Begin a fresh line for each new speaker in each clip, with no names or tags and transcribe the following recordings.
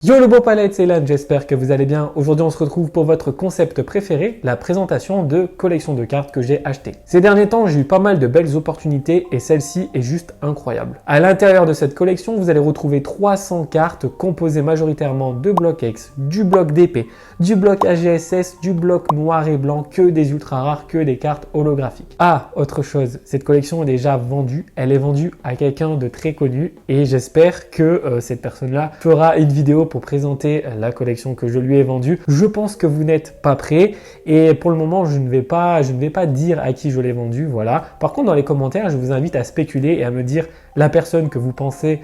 Yo le beau palette, c'est Lan, j'espère que vous allez bien. Aujourd'hui on se retrouve pour votre concept préféré, la présentation de collection de cartes que j'ai achetées. Ces derniers temps j'ai eu pas mal de belles opportunités et celle-ci est juste incroyable. À l'intérieur de cette collection vous allez retrouver 300 cartes composées majoritairement de blocs X, du bloc DP, du bloc AGSS, du bloc noir et blanc, que des ultra rares, que des cartes holographiques. Ah, autre chose, cette collection est déjà vendue, elle est vendue à quelqu'un de très connu et j'espère que cette personne-là fera une vidéo pour présenter la collection que je lui ai vendue. Je pense que vous n'êtes pas prêts et pour le moment je ne vais pas dire à qui je l'ai vendu, voilà. Par contre dans les commentaires je vous invite à spéculer et à me dire la personne que vous pensez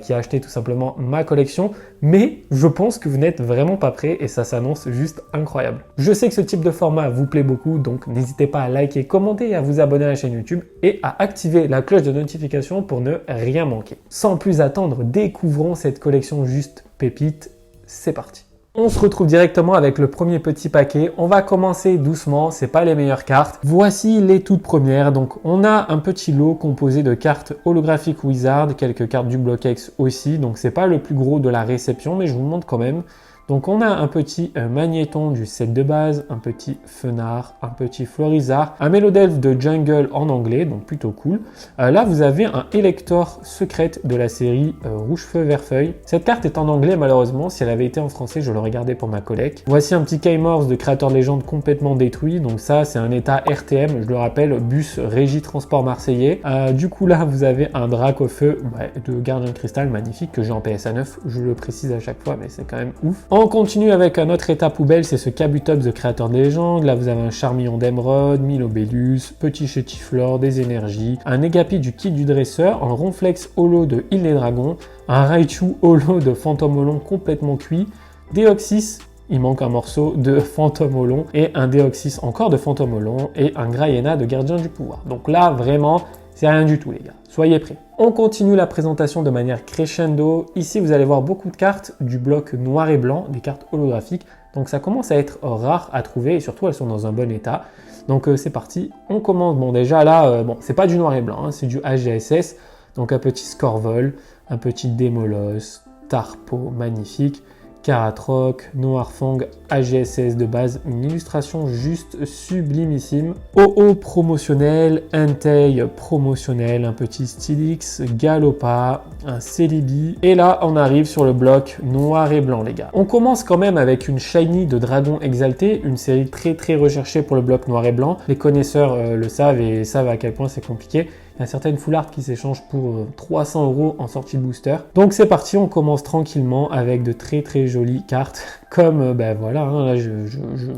qui a acheté tout simplement ma collection, mais je pense que vous n'êtes vraiment pas prêts et ça s'annonce juste incroyable. Je sais que ce type de format vous plaît beaucoup, donc n'hésitez pas à liker, commenter et à vous abonner à la chaîne YouTube et à activer la cloche de notification pour ne rien manquer. Sans plus attendre, découvrons cette collection juste pépite, c'est parti. On se retrouve directement avec le premier petit paquet. On va commencer doucement, c'est pas les meilleures cartes. Voici les toutes premières. Donc on a un petit lot composé de cartes holographiques Wizard, quelques cartes du bloc X aussi. Donc c'est pas le plus gros de la réception, mais je vous le montre quand même. Donc on a un petit magnéton du set de base, un petit Fenard, un petit Florizard, un Mélodelfe de Jungle en anglais, donc plutôt cool. Là vous avez un Elector secrète de la série Rouge Feu Vert Feuille. Cette carte est en anglais malheureusement, si elle avait été en français je l'aurais gardée pour ma collecte. Voici un petit K-Morse de créateur de légende complètement détruit, donc ça c'est un état RTM, je le rappelle, bus Régie Transport Marseillais. Du coup là vous avez un Dracofeu de Gardien de Cristal magnifique que j'ai en PSA 9, je le précise à chaque fois mais c'est quand même ouf. On continue avec un autre état poubelle, c'est ce Kabutops de créateur de légende. Là, vous avez un Charmillon d'Emeraude, Milobellus, Petit Chétiflore, des énergies, un Négapi du kit du dresseur, un Ronflex holo de Île des Dragons, un Raichu holo de Fantôme Olon complètement cuit, Deoxys, il manque un morceau de Fantôme Olon, et un Deoxys encore de Fantôme Olon, et un Graiena de Gardien du Pouvoir. Donc là, vraiment, c'est rien du tout les gars, soyez prêts. On continue la présentation de manière crescendo. Ici, vous allez voir beaucoup de cartes du bloc noir et blanc, des cartes holographiques. Donc ça commence à être rare à trouver et surtout elles sont dans un bon état. Donc c'est parti, on commence. Bon déjà là, c'est pas du noir et blanc, hein, c'est du AGSS. Donc un petit Scorvol, un petit Démolos, Tarpo, magnifique. Karatroc, Noirfang, AGSS de base, une illustration juste sublimissime. OO promotionnel, Entei promotionnel, un petit Stylix, Galopa, un Celebi. Et là, on arrive sur le bloc noir et blanc, les gars. On commence quand même avec une Shiny de Dragon Exalté, une série très recherchée pour le bloc noir et blanc. Les connaisseurs le savent et savent à quel point c'est compliqué. Il y a certaines full art qui s'échangent pour 300 € en sortie de booster. Donc c'est parti, on commence tranquillement avec de très jolies cartes. Comme, voilà, hein, là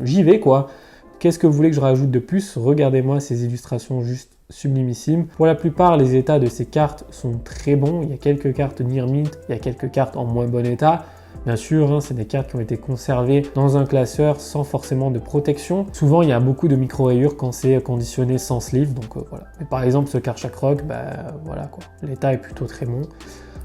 j'y vais quoi. Qu'est-ce que vous voulez que je rajoute de plus? Regardez-moi ces illustrations juste sublimissimes. Pour la plupart, les états de ces cartes sont très bons. Il y a quelques cartes near mint, il y a quelques cartes en moins bon état. Bien sûr, hein, c'est des cartes qui ont été conservées dans un classeur sans forcément de protection. Souvent, il y a beaucoup de micro-rayures quand c'est conditionné sans sleeve, donc voilà. Mais par exemple, ce Karchak Rock, voilà quoi. L'état est plutôt très bon.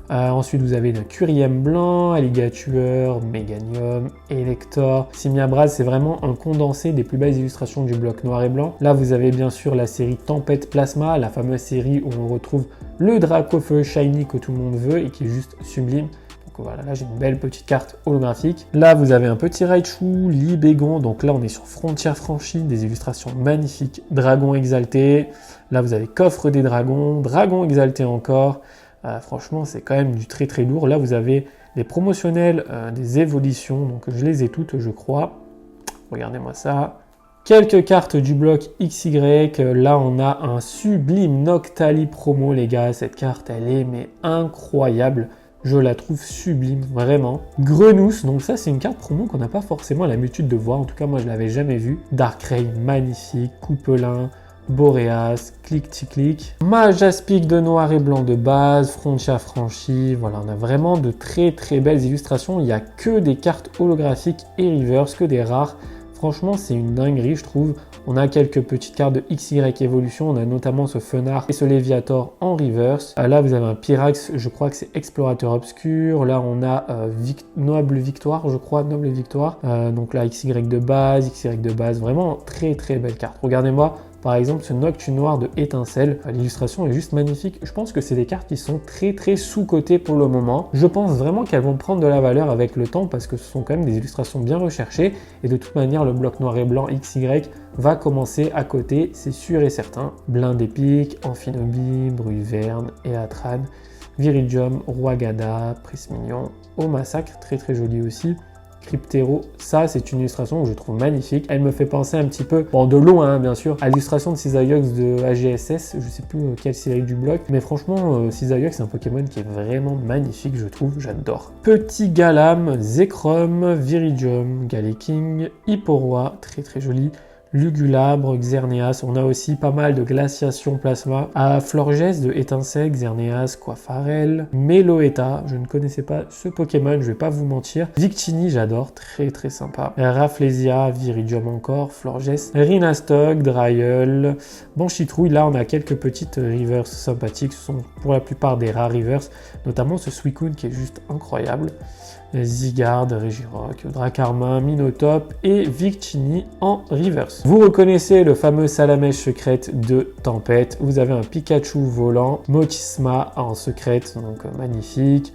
Ensuite, vous avez le Curiem blanc, Alligatueur, Meganium, Elector. Simiabras, c'est vraiment un condensé des plus belles illustrations du bloc noir et blanc. Là, vous avez bien sûr la série Tempête Plasma, la fameuse série où on retrouve le Dracofeu Shiny que tout le monde veut et qui est juste sublime. Donc voilà, là j'ai une belle petite carte holographique. Là vous avez un petit Raichu, Libégon, donc là on est sur Frontière Franchie, des illustrations magnifiques, Dragon Exalté. Là vous avez Coffre des Dragons, Dragon Exalté encore. Franchement c'est quand même du très lourd. Là vous avez des promotionnels, des évolutions, donc je les ai toutes je crois. Regardez-moi ça. Quelques cartes du bloc XY, là on a un sublime Noctali promo les gars, cette carte elle est mais incroyable. Je la trouve sublime, vraiment. Grenousse, donc ça c'est une carte promo qu'on n'a pas forcément l'habitude de voir, en tout cas moi je l'avais jamais vue. Darkrai, magnifique, Coupelin, Boreas, Click-Tic-Click. Majaspic de noir et blanc de base, Frontia Franchi, voilà, on a vraiment de très belles illustrations. Il n'y a que des cartes holographiques et reverse, que des rares. Franchement, c'est une dinguerie, je trouve. On a quelques petites cartes de XY Evolution. On a notamment ce Fenard et ce Léviator en reverse. Là, vous avez un Pyrax, je crois que c'est Explorateur Obscur. Là, on a Noble Victoire, je crois, Noble Victoire. Donc là, XY de base, vraiment très belle carte. Regardez-moi, Par exemple, ce Nocturne Noir de Étincelle, l'illustration est juste magnifique. Je pense que c'est des cartes qui sont très sous-cotées pour le moment. Je pense vraiment qu'elles vont prendre de la valeur avec le temps parce que ce sont quand même des illustrations bien recherchées et de toute manière, le bloc noir et blanc XY va commencer à coter, c'est sûr et certain. Blind Épique, Amphinobi, Bruyverne, Eatran, Viridium, Roi-Gada, Prismignon, Au Massacre, très joli aussi. Cryptero, ça c'est une illustration que je trouve magnifique. Elle me fait penser un petit peu, bon de loin hein, bien sûr, à l'illustration de Cisaillux de AGSS, je sais plus quelle série du bloc, mais franchement Cisaillux c'est un Pokémon qui est vraiment magnifique je trouve, j'adore. Petit Galam, Zekrom, Viridium, Galeking, Hipporoi, très joli. Lugulabre, Xerneas, on a aussi pas mal de glaciation plasma. À Florges de Étincelle, Xerneas, Coiffarel, Meloetta, je ne connaissais pas ce Pokémon, je vais pas vous mentir. Victini, j'adore, très sympa. Rafflesia, Viridium encore, Florges, Rinastog, Dryel, Banchitrouille, là on a quelques petites rivers sympathiques, ce sont pour la plupart des rares rivers, notamment ce Suicune qui est juste incroyable. Zygarde, Regirock, Dracarmin, Minotop et Victini en reverse. Vous reconnaissez le fameux Salamèche secrète de Tempête. Vous avez un Pikachu volant, Motisma en secrète, donc magnifique.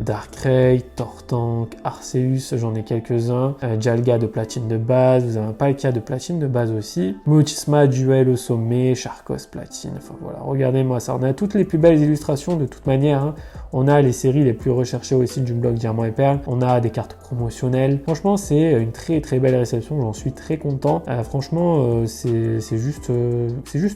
Darkrai, Tortank, Arceus, j'en ai quelques-uns. Jalga de platine de base, vous avez un Palkia de platine de base aussi. Motisma, Duel au sommet, Charcos platine, enfin voilà, regardez-moi ça. On a toutes les plus belles illustrations de toute manière. Hein. On a les séries les plus recherchées aussi du bloc Diamant et Perle. On a des cartes promotionnelles. Franchement, c'est une très belle réception, j'en suis très content. Franchement, c'est juste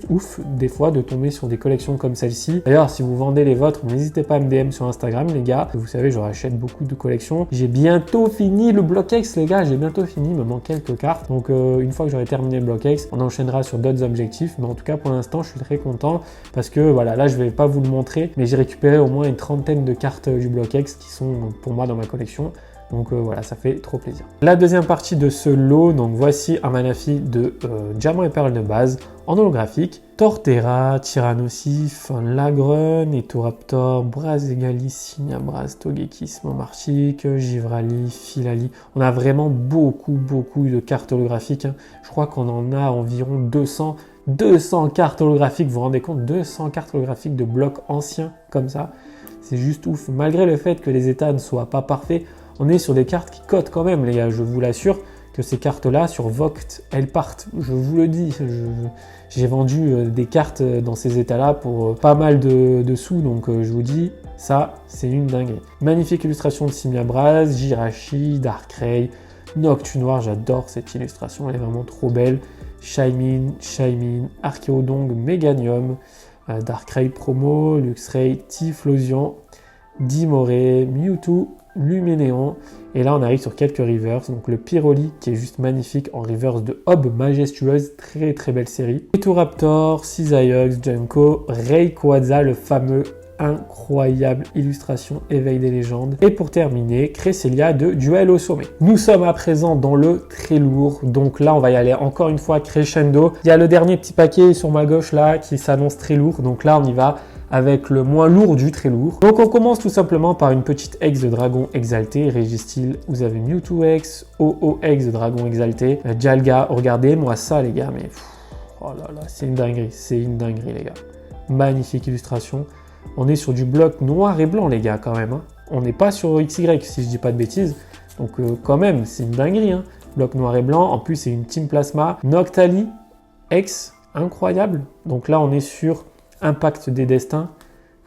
ouf des fois de tomber sur des collections comme celle-ci. D'ailleurs, si vous vendez les vôtres, n'hésitez pas à me DM sur Instagram les gars. Vous savez, je rachète beaucoup de collections. J'ai bientôt fini le bloc X, les gars. J'ai bientôt fini. Il me manque quelques cartes. Donc, une fois que j'aurai terminé le bloc X, on enchaînera sur d'autres objectifs. Mais en tout cas, pour l'instant, je suis très content parce que voilà, là, je vais pas vous le montrer, mais j'ai récupéré au moins une trentaine de cartes du bloc X qui sont pour moi dans ma collection. Donc voilà, ça fait trop plaisir. La deuxième partie de ce lot, donc voici un Manaphy de Diamant et Perle de base en holographique. Torterra, Tyrannosif, Lagrun, Etoraptor, Brazegalis, Signabras, Togekiss, Momartic, Givrali, Filali. On a vraiment beaucoup de cartes holographiques. Hein. Je crois qu'on en a environ 200 cartes holographiques. Vous vous rendez compte, 200 cartes holographiques de blocs anciens comme ça. C'est juste ouf. Malgré le fait que les états ne soient pas parfaits, on est sur des cartes qui cotent quand même, les gars. Je vous l'assure que ces cartes-là, sur Voct, elles partent. Je vous le dis. J'ai vendu des cartes dans ces états-là pour pas mal de sous. Donc, je vous dis, ça, c'est une dinguerie. Magnifique illustration de Simiabras, Jirachi, Darkrai, Nocturne Noir. J'adore cette illustration. Elle est vraiment trop belle. Shaymin, Archeodong, Meganium, Darkrai promo, Luxray, Typhlosion, Dimoré, Mewtwo, Luminéon. Et là, on arrive sur quelques reverse. Donc le Pyroli qui est juste magnifique en reverse de Hob majestueuse. Très belle série. Etoraptor, Cisaillux, Junko, Rayquaza, le fameux incroyable illustration Éveil des légendes. Et pour terminer, Cresselia de Duel au sommet. Nous sommes à présent dans le très lourd. Donc là, on va y aller encore une fois crescendo. Il y a le dernier petit paquet sur ma gauche là qui s'annonce très lourd. Donc là, on y va avec le moins lourd du très lourd. Donc on commence tout simplement par une petite ex de dragon exalté, Régistil, vous avez Mewtwo X, OO X de dragon exalté, Jalga, regardez-moi ça les gars, mais oh là là, c'est une dinguerie les gars. Magnifique illustration. On est sur du bloc noir et blanc les gars quand même, hein. On n'est pas sur XY si je dis pas de bêtises, donc quand même c'est une dinguerie, hein. Bloc noir et blanc, en plus c'est une Team Plasma, Noctali, X, incroyable. Donc là on est sur Impact des Destins,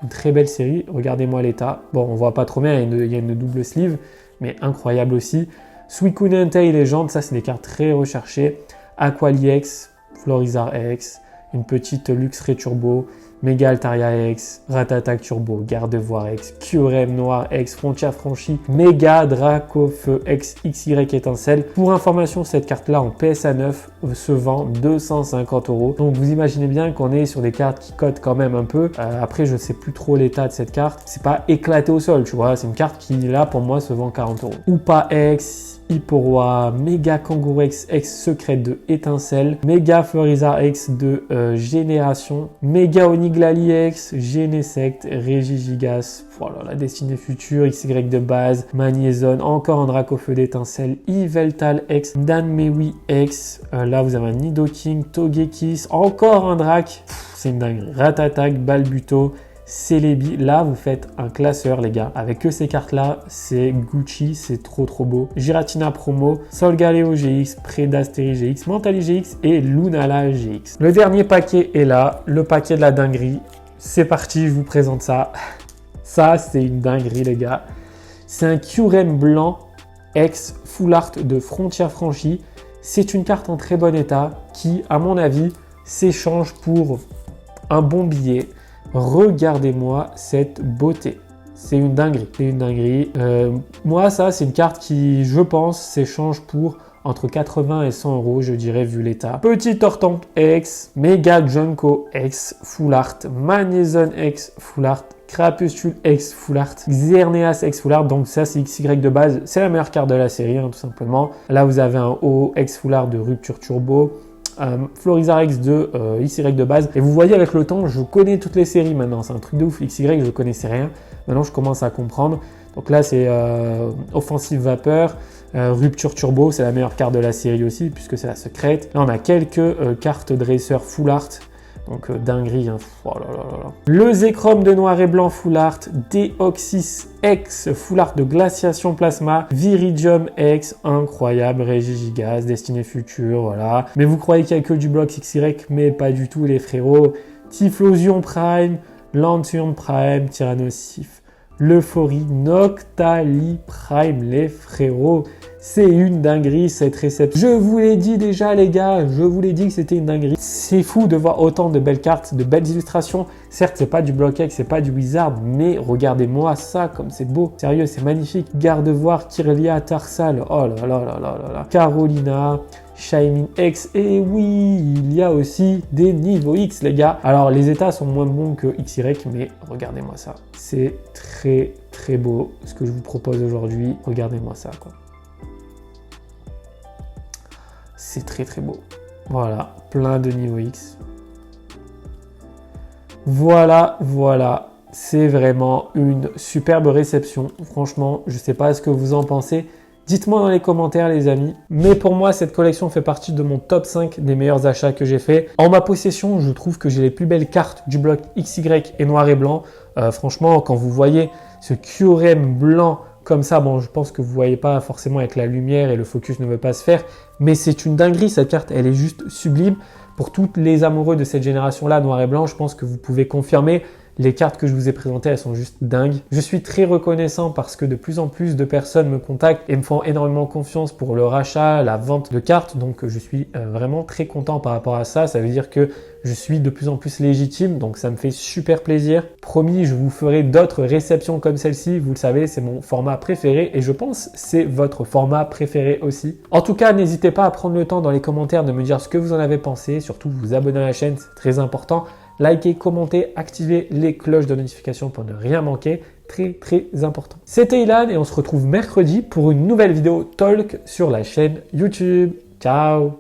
une très belle série, regardez-moi l'état. Bon, on voit pas trop bien, il y a une double sleeve, mais incroyable aussi. Suicune Entei Légende, ça c'est des cartes très recherchées. Aquali X, Florizarre X, une petite Luxray Turbo, Mega Altaria X, Ratatak Turbo, Gardevoir X, Kyurem Noir X, Frontier Franchi, Mega Dracofeu X, XY Étincelle. Pour information, cette carte-là en PSA 9 se vend 250 €. Donc vous imaginez bien qu'on est sur des cartes qui cotent quand même un peu. Après, je ne sais plus trop l'état de cette carte. C'est pas éclaté au sol, tu vois. C'est une carte qui, là, pour moi, se vend 40 €. Oupa X, Hipporoi, Mega Kangourou X secrète de Étincelle, Mega Florizarre X de Génération, Mega Onix Niglali X, Genesect, Regigigas, voilà, la destinée future, XY de base, Magnézone, encore un Dracofeu d'étincelle, Yveltal X, Danmewi X, là vous avez un Nidoking, Togekiss, encore un Drac, c'est une dinguerie, Ratatak, Balbuto, Celebi, là vous faites un classeur les gars, avec que ces cartes là, c'est Gucci, c'est trop beau. Giratina promo, Solgaleo GX, Predasteri GX, Mentali GX et Lunala GX. Le dernier paquet est là, le paquet de la dinguerie, c'est parti, je vous présente ça. Ça c'est une dinguerie les gars, c'est un Kyurem blanc ex full art de Frontières Franchies. C'est une carte en très bon état qui à mon avis s'échange pour un bon billet. Regardez-moi cette beauté. C'est une dinguerie. C'est une dinguerie. Moi, ça, c'est une carte qui, je pense, s'échange pour entre 80 et 100 euros, je dirais, vu l'état. Petit Tortank X, Mega Junko X, Full Art, Magnézone X, Full Art, Crapuscule X, Full Art, Xerneas X, Full Art. Donc ça, c'est XY de base. C'est la meilleure carte de la série, hein, tout simplement. Là, vous avez un O X Full Art de Rupture Turbo. Florizarre X de XY de base. Et vous voyez avec le temps, je connais toutes les séries maintenant. C'est un truc de ouf. XY, je connaissais rien. Maintenant, je commence à comprendre. Donc là, c'est Offensive Vapeur. Rupture Turbo, c'est la meilleure carte de la série aussi, puisque c'est la secrète. Là, on a quelques cartes dresseurs full art. Donc dinguerie, hein. Oh là là là là. Le Zekrom de noir et blanc full art, Deoxys X full art de glaciation plasma, Viridium X, incroyable, Regigigas, destinée future, voilà. Mais vous croyez qu'il n'y a que du bloc XY, mais pas du tout les frérots. Typhlosion Prime, Lantern Prime, Tyrannosif, l'Euphorie, Noctali Prime, les frérots. C'est une dinguerie cette réception. Je vous l'ai dit déjà les gars, je vous l'ai dit que c'était une dinguerie. C'est fou de voir autant de belles cartes, de belles illustrations. Certes, c'est pas du Block X, c'est pas du Wizard, mais regardez-moi ça comme c'est beau. Sérieux, c'est magnifique. Gardevoir, Kirlia, Tarsal, oh là là là là là là. Carolina, Shaymin X, et oui, il y a aussi des niveaux X les gars. Alors les états sont moins bons que XY, mais regardez-moi ça. C'est très beau ce que je vous propose aujourd'hui. Regardez-moi ça quoi. C'est très beau. Voilà, plein de niveaux X. Voilà. C'est vraiment une superbe réception. Franchement, je ne sais pas ce que vous en pensez. Dites-moi dans les commentaires les amis. Mais pour moi, cette collection fait partie de mon top 5 des meilleurs achats que j'ai fait. En ma possession, je trouve que j'ai les plus belles cartes du bloc XY et noir et blanc. Franchement, quand vous voyez ce Kyurem blanc comme ça, bon, je pense que vous ne voyez pas forcément avec la lumière et le focus ne veut pas se faire. Mais c'est une dinguerie, cette carte, elle est juste sublime. Pour tous les amoureux de cette génération-là, noir et blanc, je pense que vous pouvez confirmer. Les cartes que je vous ai présentées, elles sont juste dingues. Je suis très reconnaissant parce que de plus en plus de personnes me contactent et me font énormément confiance pour le rachat, la vente de cartes. Donc, je suis vraiment très content par rapport à ça. Ça veut dire que je suis de plus en plus légitime. Donc, ça me fait super plaisir. Promis, je vous ferai d'autres réceptions comme celle-ci. Vous le savez, c'est mon format préféré et je pense que c'est votre format préféré aussi. En tout cas, n'hésitez pas à prendre le temps dans les commentaires de me dire ce que vous en avez pensé. Surtout, vous abonner à la chaîne, c'est très important. Likez, commentez, activez les cloches de notification pour ne rien manquer. Très important. C'était Ilan et on se retrouve mercredi pour une nouvelle vidéo talk sur la chaîne YouTube. Ciao!